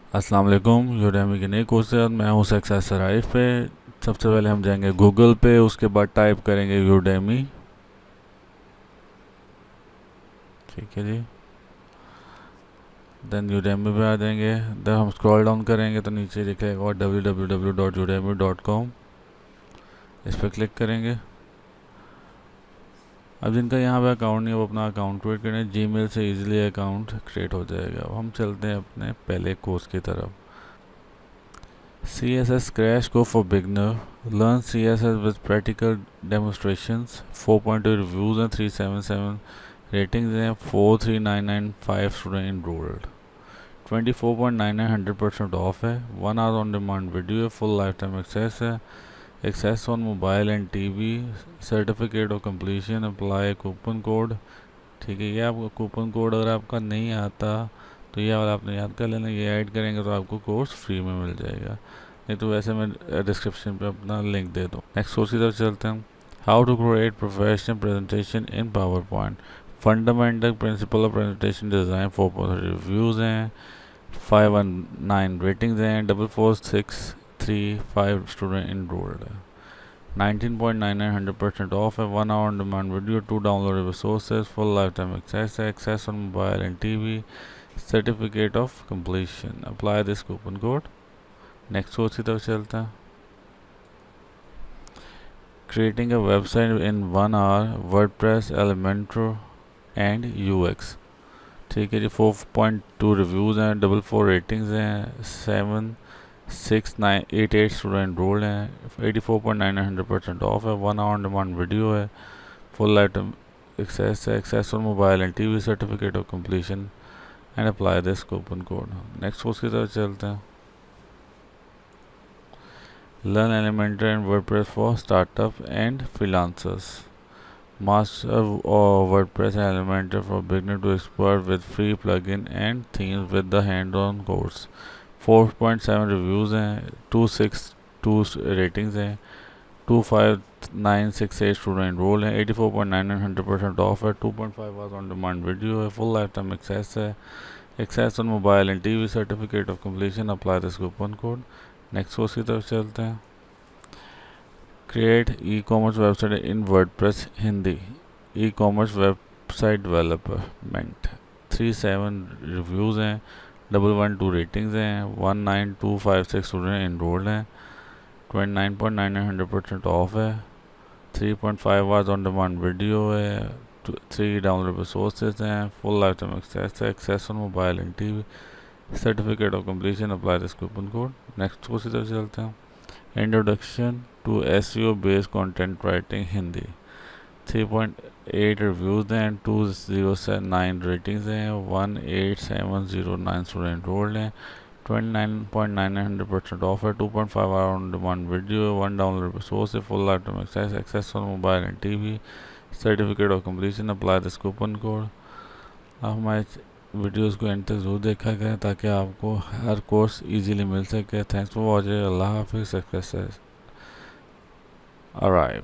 अस्सलाम वालेकुम। यूडेमी के नए कोर्स के साथ मैं हूँ सक्सेस राइफ पे। सबसे पहले हम जाएंगे गूगल पे, उसके बाद टाइप करेंगे यूडेमी। ठीक है जी, देन यूडेमी पे आ जाएंगे। देन हम स्क्रॉल डाउन करेंगे तो नीचे दिखेगा www.udemy.com, इस पर क्लिक करेंगे। अब जिनका यहाँ पे अकाउंट नहीं है वो अपना अकाउंट क्रिएट करें, जीमेल से इजीली अकाउंट क्रिएट हो जाएगा। अब हम चलते हैं अपने पहले कोर्स की तरफ। CSS Crash Course for Beginner. Learn CSS with practical demonstrations. 4.2 reviews and 377 ratings and 43995 student enrolled. 24.99 100% off है। 1 hour on demand video है। full lifetime access है। access on mobile and TV. certificate of completion. apply coupon code। ठीक है, ये आपका coupon code अगर आपका नहीं आता तो ये वाला आपने याद कर लेना, ये ऐड करेंगे तो आपको कोर्स फ्री में मिल जाएगा। नहीं तो वैसे मैं डिस्क्रिप्शन पे अपना लिंक दे दूँ। नेक्स्ट कोर्स की तरफ चलते हैं। How to create professional presentation in PowerPoint. Fundamental principle of presentation design. 4.3 reviews हैं, 519 रेटिंग्स हैं, 44635 स्टूडेंट इनरोल्ड है। 19.99 100% ऑफ है। 1 hour on demand video, 2 downloadable sources, full lifetime access है, access on mobile and TV, certificate of completion. apply this coupon code. Next course की तरफ चलते हैं। creating a website in 1 hour, WordPress, Elementor and UX। ठीक है जी, 4.2 reviews हैं, 44 ratings हैं, 76988 student enrolled हैं, 84.99 100% ऑफ है। 1 hour on demand वीडियो है, फुल लाइफ एक्सेस है, access on mobile and TV, certificate of completion and apply this coupon code. Next course की तरफ चलते हैं। Learn Elementor and WordPress for startup and freelancers. Master WordPress and Elementor for beginner to expert with free plugin and themes with the hand-on course. 4.7 reviews हैं, 262 ratings हैं, 25968 student enroll हैं, 84.99 100% off है, 2.5 hours on demand video है, full lifetime access है, access on mobile and TV, certificate of completion. apply this coupon code. Next course की तरफ चलते हैं। क्रिएट ई कॉमर्स वेबसाइट इन WordPress Hindi. E commerce website development. 37 reviews हैं, 112 ratings हैं, 19256 student enrolled हैं, 29.99 100% off है, 3.5 hours on demand video है, 3 downloadable sources हैं, फुल लाइफ टाइम एक्सेस है, access on mobile and TV, certificate of completion. Apply this coupon code. Next course की तरफ चलते हैं। Introduction to SEO based content writing Hindi. 3.8 reviews हैं, 209 ratings हैं, 18709 student enrolled हैं, 29.99 100% ऑफ है, 2.5 hour on demand video, 1 downloadable source है, full life time access, access on mobile and TV, certificate of completion. Apply this coupon code. अब हमारे videos को and तक जरूर देखा करें ताकि आपको हर कोर्स इजीली मिल सके। Thanks for watching. अल्लाह हाफिज़। Success arrive.